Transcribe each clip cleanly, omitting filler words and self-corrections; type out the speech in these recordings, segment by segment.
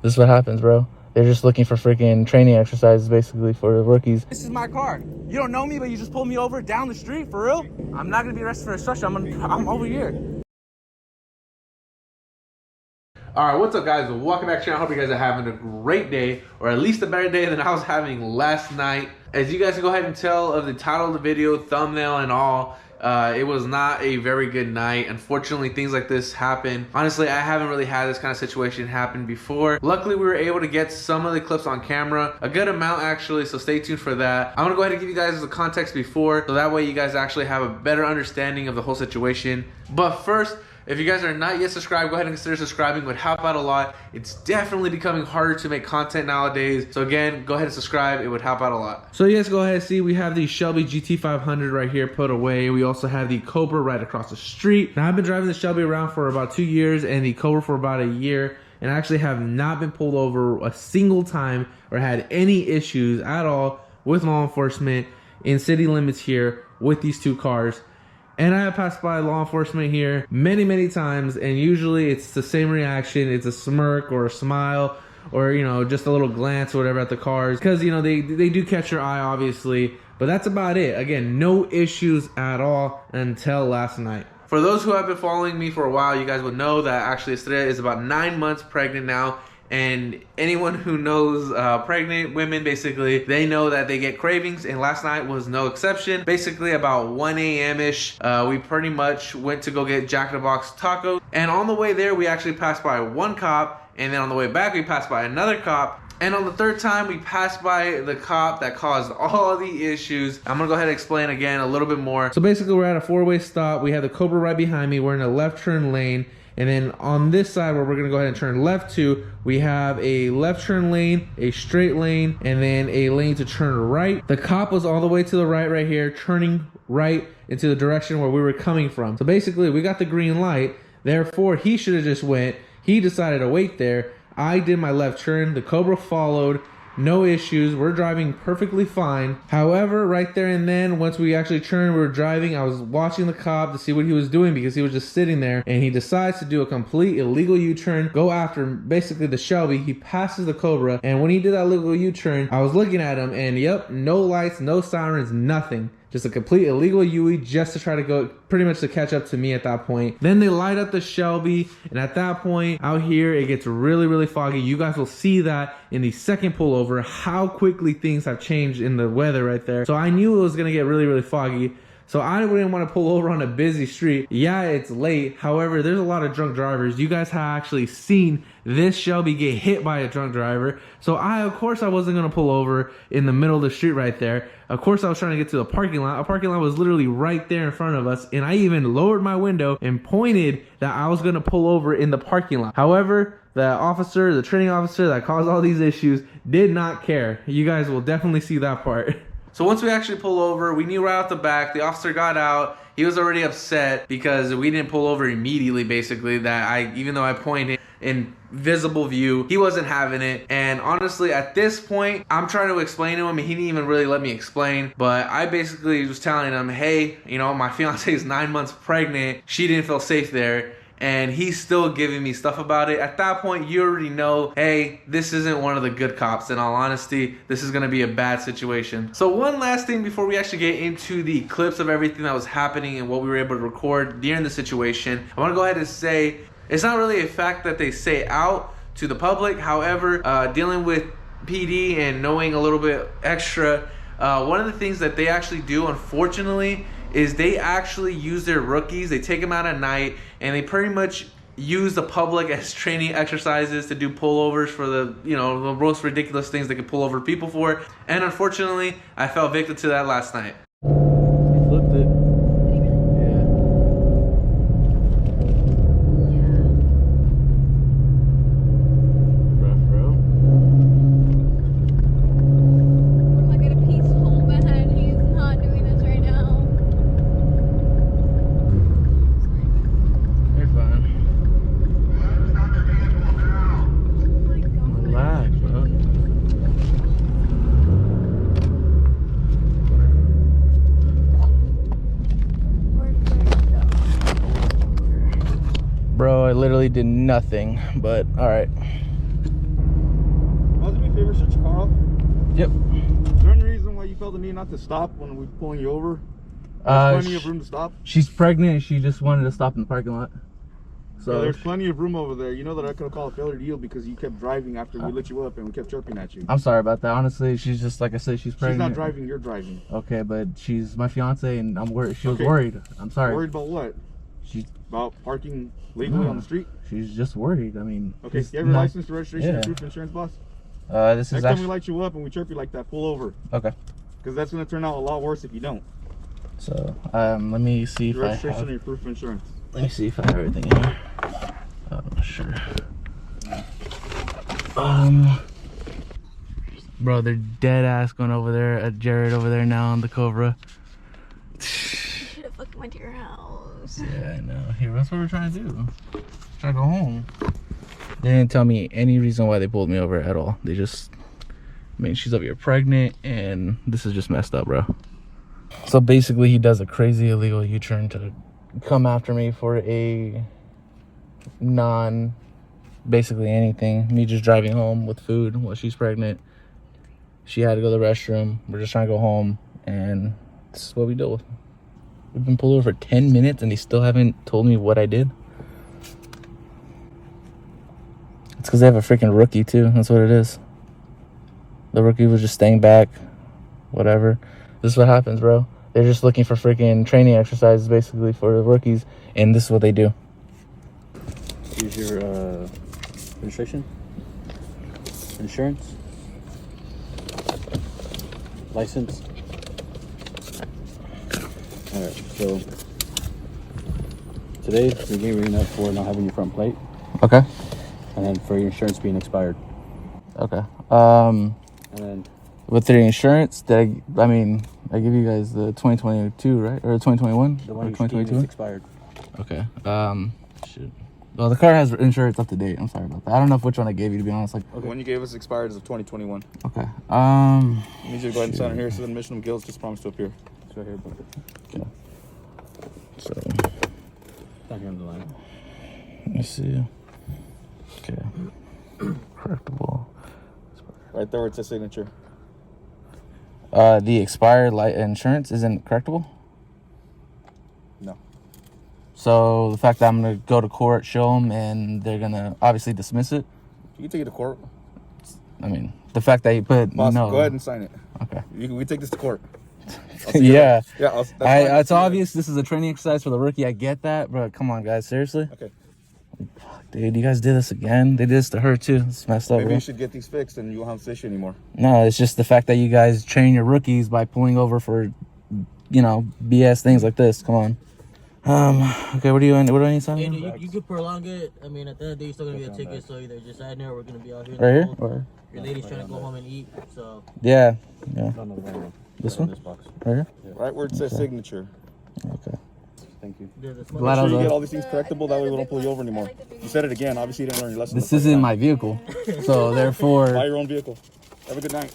This is what happens, bro. They're just looking for freaking training exercises, basically, for the rookies. This is my car. You don't know me, but you just pulled me over down the street, for real? I'm not gonna be arrested for obstruction. I'm over here. Alright, what's up guys? Welcome back to the channel. I hope you guys are having a great day, or at least a better day than I was having last night. As you guys can go ahead and tell of the title of the video, thumbnail and all, it was not a very good night. Unfortunately, things like this happen. Honestly, I haven't really had this kind of situation happen before. Luckily, we were able to get some of the clips on camera, a good amount actually, so stay tuned for that. I'm gonna go ahead and give you guys the context before, so that way you guys actually have a better understanding of the whole situation. But first, if you guys are not yet subscribed, go ahead and consider subscribing. It would help out a lot. It's definitely becoming harder to make content nowadays. So again, go ahead and subscribe. It would help out a lot. So you guys go ahead and see, we have the Shelby GT500 right here put away. We also have the Cobra right across the street. Now I've been driving the Shelby around for about 2 years and the Cobra for about a year, and I actually have not been pulled over a single time or had any issues at all with law enforcement in city limits here with these two cars. And I have passed by law enforcement here many times, and usually it's the same reaction. It's a smirk or a smile, or, you know, just a little glance or whatever at the cars, because, you know, they do catch your eye, obviously, but that's about it. Again, no issues at all until last night. For those who have been following me for a while, you guys would know that actually Estrella is about 9 months pregnant now. And anyone who knows pregnant women, basically, they know that they get cravings, and last night was no exception. Basically about 1 a.m.-ish, we pretty much went to go get Jack in the Box tacos, and on the way there we actually passed by one cop, and then on the way back we passed by another cop, and on the third time we passed by the cop that caused all the issues. I'm gonna go ahead and explain again a little bit more. So basically we're at a four-way stop. We have the Cobra right behind me. We're in a left turn lane. And then on this side where we're gonna go ahead and turn left to, we have a left turn lane, a straight lane, and then a lane to turn right. The cop was all the way to the right here, turning right into the direction where we were coming from. So basically we got the green light, therefore he should have just went. He decided to wait there. I did my left turn, the Cobra followed. No issues, we're driving perfectly fine. However, right there and then, once we actually turned, we were driving, I was watching the cop to see what he was doing because he was just sitting there, and he decides to do a complete illegal U-turn, go after basically the Shelby. He passes the Cobra, and when he did that illegal U-turn, I was looking at him, and yep, no lights, no sirens, nothing. Just a complete illegal UE just to try to go, pretty much to catch up to me at that point. Then they light up the Shelby, and at that point out here it gets really foggy. You guys will see that in the second pullover, how quickly things have changed in the weather right there. So I knew it was gonna get really foggy. So I didn't want to pull over on a busy street. Yeah, it's late. However, there's a lot of drunk drivers. You guys have actually seen this Shelby get hit by a drunk driver. So of course I wasn't gonna pull over in the middle of the street right there. Of course I was trying to get to the parking lot. A parking lot was literally right there in front of us, and I even lowered my window and pointed that I was gonna pull over in the parking lot. However, the officer, the training officer that caused all these issues, did not care. You guys will definitely see that part. So once we actually pull over, we knew right off the back, the officer got out. He was already upset because we didn't pull over immediately, basically, that even though I pointed in visible view, he wasn't having it. And honestly, at this point, I'm trying to explain to him, and he didn't even really let me explain, but I basically was telling him, hey, you know, my fiance is 9 months pregnant. She didn't feel safe there. And he's still giving me stuff about it. At that point, you already know, hey, this isn't one of the good cops. In all honesty, this is gonna be a bad situation. So one last thing before we actually get into the clips of everything that was happening and what we were able to record during the situation, I wanna go ahead and say, it's not really a fact that they say out to the public. However, dealing with PD and knowing a little bit extra, one of the things that they actually do, unfortunately, is they actually use their rookies. They take them out at night, and they pretty much use the public as training exercises to do pullovers for the, you know, the most ridiculous things they could pull over people for. And unfortunately, I fell victim to that last night. Flipped it. Bro, I literally did nothing, but all right. Yep. Is there any reason why you felt the need not to stop when we were pulling you over? There's plenty of room to stop. She's pregnant and she just wanted to stop in the parking lot. So yeah, there's plenty of room over there. You know that I could have called a failure to yield because you kept driving after we lit you up and we kept chirping at you. I'm sorry about that. Honestly, she's just, like I said, she's pregnant. She's not driving, you're driving. Okay, but she's my fiance and I'm worried. She was worried. I'm sorry. Worried about what? She's about parking legally on the street? She's just worried. I mean, okay, you have your license, registration, and proof of insurance, boss? This is Next time we light you up and we chirp you like that, pull over. Okay. Because that's going to turn out a lot worse if you don't. So, let me see if I have... registration and your proof of insurance. Let me see if I have everything in here. I'm not sure. Bro, they're dead ass going over there at Jared over there now on the Cobra. You should have fucking went to your house. Yeah, I know. Here, that's what we're trying to do. Trying to go home. They didn't tell me any reason why they pulled me over at all. They just, I mean, she's over here pregnant and this is just messed up, bro. So basically he does a crazy illegal U-turn to come after me for a basically anything. Me just driving home with food while she's pregnant. She had to go to the restroom. We're just trying to go home and this is what we deal with. We've been pulled over for 10 minutes and they still haven't told me what I did. It's because they have a freaking rookie too. That's what it is. The rookie was just staying back. Whatever. This is what happens, bro. They're just looking for freaking training exercises basically for the rookies. And this is what they do. Here's your registration, insurance, license. All right, so today you're getting written up for not having your front plate. Okay. And then for your insurance being expired. Okay. And then with the insurance, I give you guys the 2022, right? Or 2021? the one or you gave me is expired. Okay. Shit. Well, the car has insurance up to date. I'm sorry about that. I don't know which one I gave you, to be honest. Like, okay. The one you gave us expired is of 2021. Okay. I need you to go ahead and sign it here. So the admission of guilt just promised to appear. It's right here, bro. Okay. So, Down here on the line. let me see. Okay. Correctable. Right there where it says signature. The expired insurance isn't correctable? No. So the fact that I'm going to go to court, show them, and they're going to obviously dismiss it? You can take it to court. I mean, the fact that you put Boss, no. go ahead and sign it. Okay. We take this to court. Yeah. Yeah. It's obvious this is a training exercise for the rookie. I get that, but come on, guys. Seriously? Okay. Dude, you guys did this again. They did this to her, too. It's messed up, Maybe bro. you should get these fixed and you won't have this issue anymore. No, it's just the fact that you guys train your rookies by pulling over for, you know, BS things like this. Come on. Okay, what do I need to sign? Hey, you could prolong it. I mean, at the end of the day, you're still gonna get a ticket, so either just sign there or we're gonna be out here. Right here? Or? Your lady's trying to go home and eat, so. Yeah. No, the wrong one. This one? This box. Right here? Yeah. Right where it says signature. Okay. Thank you. Glad I Make sure you was get all these things correctable. That way we don't pull you over anymore. You said it again. Obviously, you didn't learn your lesson. This isn't my vehicle, so therefore. Buy your own vehicle. Have a good night.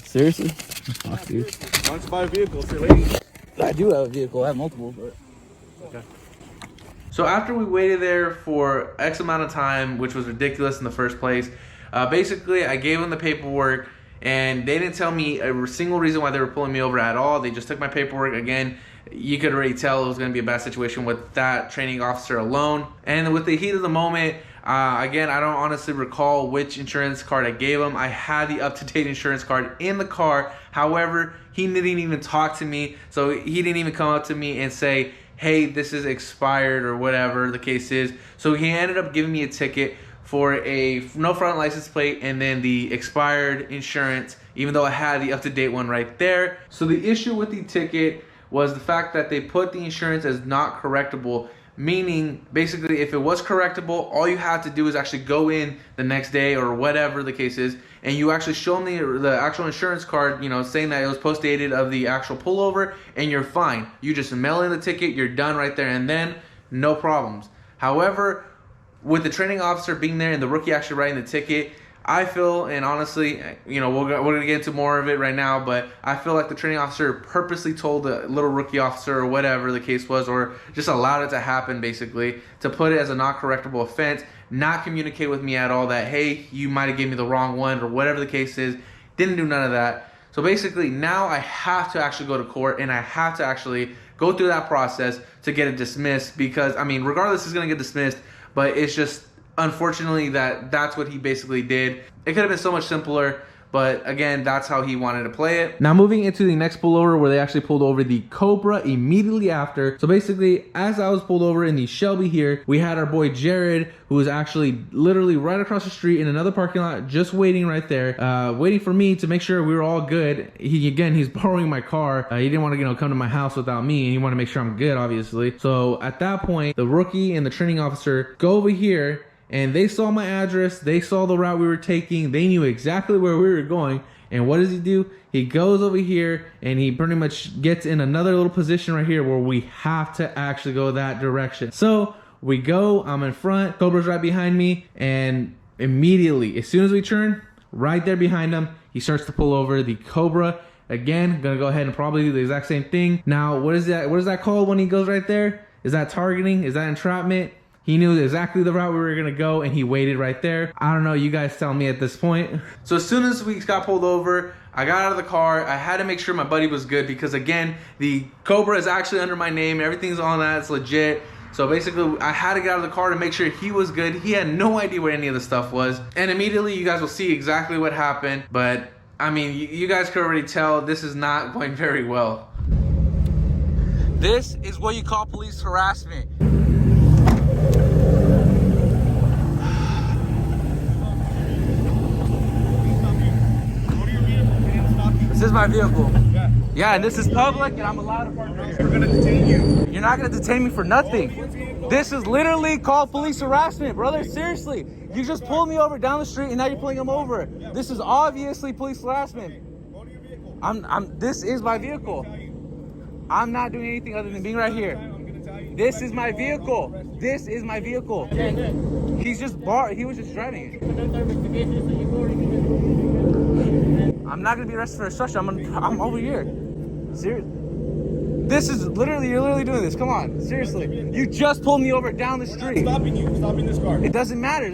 Seriously? Fuck, dude. Why don't you buy a vehicle? It's your lady. I do have a vehicle. I have multiple, but. Okay. So after we waited there for X amount of time, which was ridiculous in the first place, basically I gave them the paperwork and they didn't tell me a single reason why they were pulling me over at all. They just took my paperwork. Again, you could already tell it was going to be a bad situation with that training officer alone. And with the heat of the moment, again, I don't honestly recall which insurance card I gave him. I had the up-to-date insurance card in the car. However, he didn't even talk to me. So he didn't even come up to me and say, hey, this is expired or whatever the case is. So he ended up giving me a ticket for a no front license plate and then the expired insurance, even though I had the up-to-date one right there. So the issue with the ticket was the fact that they put the insurance as not correctable, meaning basically if it was correctable, all you have to do is actually go in the next day or whatever the case is, and you actually show them the actual insurance card, you know, saying that it was post-dated of the actual pullover, and you're fine. You just mail in the ticket, you're done right there and then, no problems. However, with the training officer being there and the rookie actually writing the ticket, I feel, and honestly, you know, we're going to get into more of it right now, but I feel like the training officer purposely told the little rookie officer or whatever the case was, or just allowed it to happen basically, to put it as a not correctable offense, not communicate with me at all that, hey, you might have given me the wrong one or whatever the case is. Didn't do none of that. So basically now I have to actually go to court and I have to actually go through that process to get it dismissed, because I mean, regardless, it's gonna get dismissed, but it's just unfortunately that's what he basically did. It could have been so much simpler, but again, that's how he wanted to play it. Now moving into the next pullover, where they actually pulled over the Cobra immediately after. So basically, as I was pulled over in the Shelby here, we had our boy Jared, who was actually literally right across the street in another parking lot, just waiting right there, waiting for me to make sure we were all good. He's borrowing my car. He didn't want to, come to my house without me, and he wanted to make sure I'm good, obviously. So at that point, the rookie and the training officer go over here, and they saw my address, they saw the route we were taking, they knew exactly where we were going. And what does he do? He goes over here and he pretty much gets in another little position right here where we have to actually go that direction. So we go, I'm in front, Cobra's right behind me, and immediately, as soon as we turn, right there behind him, he starts to pull over the Cobra. Again, gonna go ahead and probably do the exact same thing. Now, what is that called when he goes right there? Is that targeting? Is that entrapment? He knew exactly the route we were gonna go and he waited right there. I don't know, you guys tell me at this point. So as soon as we got pulled over, I got out of the car. I had to make sure my buddy was good because again, the Cobra is actually under my name. Everything's on that, it's legit. So basically, I had to get out of the car to make sure he was good. He had no idea where any of the stuff was. And immediately, you guys will see exactly what happened. But I mean, you guys can already tell this is not going very well. This is what you call police harassment. This is my vehicle. Yeah, and this is public, and I'm allowed to park right here. We're gonna detain you. You're not gonna detain me for nothing. This is literally called police harassment, brother. Seriously, you just pulled me over down the street, and now you're pulling him over. This is obviously police harassment. This is my vehicle. I'm not doing anything other than being right here. This is my vehicle. This is my vehicle. He was just driving it. I'm not gonna be arrested for obstruction. I'm over here. Seriously. This is literally, you're literally doing this. Come on, seriously. You just pulled me over down the street. I'm stopping you. Stopping this car. It doesn't matter.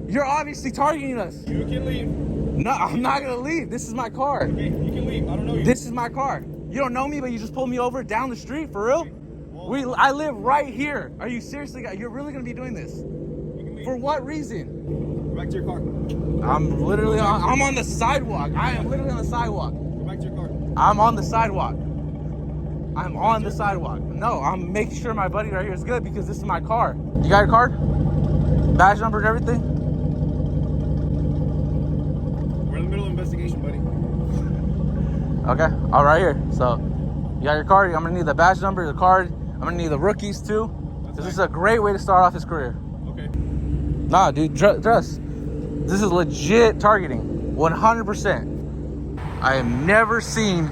You're obviously targeting us. You can leave. No, I'm not gonna leave. This is my car. Okay, you can leave. I don't know you. This is my car. You don't know me, but you just pulled me over down the street, for real? I live right here. Are you seriously? You're really gonna be doing this? For what reason? Go back to your car. I'm literally I'm on the sidewalk. I am literally on the sidewalk. Go back to your car. I'm on the sidewalk. I'm on the sidewalk. No, I'm making sure my buddy right here is good because this is my car. You got your card? Badge number and everything? We're in the middle of investigation, buddy. Okay, all right here. So, you got your card. I'm gonna need the badge number, the card. I'm gonna need the rookies too. This is a great way to start off his career. Okay. Nah, dude, trust. This is legit targeting, 100%. I have never seen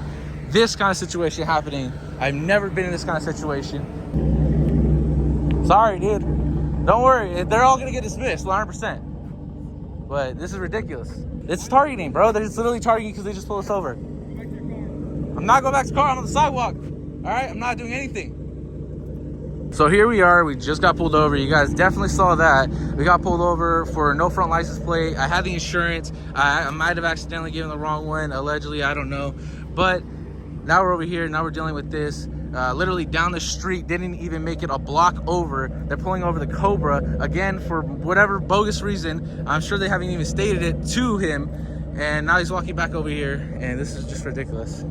this kind of situation happening. I've never been in this kind of situation. Sorry, dude. Don't worry, they're all gonna get dismissed, 100%. But this is ridiculous. It's targeting, bro. They're just literally targeting because they just pulled us over. I'm not going back to the car. I'm on the sidewalk. All right, I'm not doing anything. So here we are. We just got pulled over. You guys definitely saw that. We got pulled over for no front license plate. I had the insurance. I might have accidentally given the wrong one, allegedly. I don't know. But now we're over here. Now we're dealing with this. Literally down the street, didn't even make it a block over. They're pulling over the Cobra again for whatever bogus reason. I'm sure they haven't even stated it to him. And now he's walking back over here. And this is just ridiculous.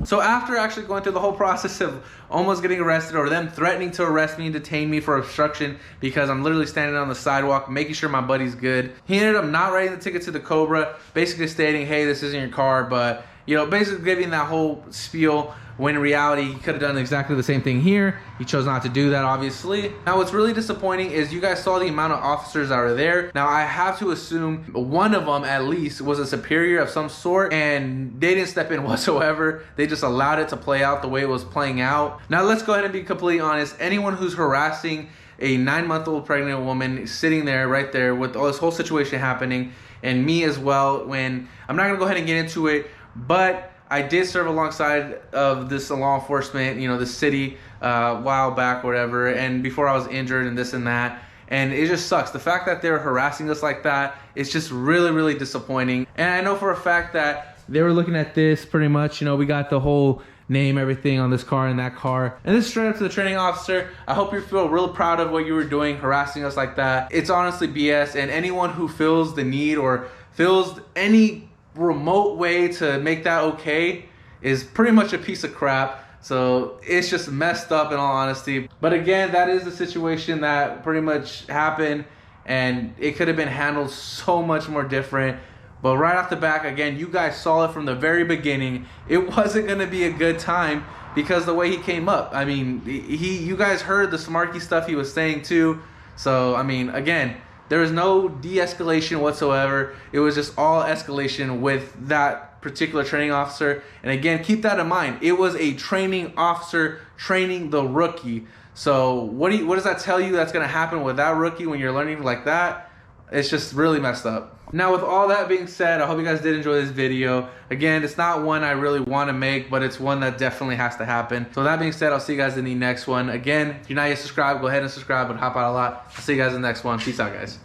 So after actually going through the whole process of almost getting arrested, or them threatening to arrest me and detain me for obstruction because I'm literally standing on the sidewalk making sure my buddy's good, he ended up not writing the ticket to the Cobra, basically stating, hey, this isn't your car, but you know, basically giving that whole spiel, when in reality he could have done exactly the same thing here. He chose not to do that, obviously. Now what's really disappointing is you guys saw the amount of officers that were there. Now I have to assume one of them at least was a superior of some sort, and they didn't step in whatsoever. They just allowed it to play out the way it was playing out. Now let's go ahead and be completely honest. Anyone who's harassing a 9-month-old pregnant woman sitting there right there with all this whole situation happening, and me as well, when I'm not gonna go ahead and get into it, but I did serve alongside of this law enforcement, you know, the city a while back, whatever, and before I was injured and this and that. And it just sucks. The fact that they're harassing us like that, it's just really, really disappointing. And I know for a fact that they were looking at this pretty much, you know, we got the whole name, everything on this car and that car. And this is straight up to the training officer. I hope you feel real proud of what you were doing, harassing us like that. It's honestly BS. And anyone who feels the need or feels any remote way to make that okay is pretty much a piece of crap. So it's just messed up in all honesty. But again, that is the situation that pretty much happened, and it could have been handled so much more different. But right off the back, again, you guys saw it from the very beginning. It wasn't gonna be a good time because the way he came up. I mean, you guys heard the smarky stuff he was saying too. So, I mean, again, there was no de-escalation whatsoever. It was just all escalation with that particular training officer. And again, keep that in mind. It was a training officer training the rookie. So what does that tell you that's gonna happen with that rookie when you're learning like that? It's just really messed up. Now, with all that being said, I hope you guys did enjoy this video. Again, it's not one I really want to make, but it's one that definitely has to happen. So that being said, I'll see you guys in the next one. Again, if you're not yet subscribed, go ahead and subscribe. It would help out a lot. I'll see you guys in the next one. Peace out, guys.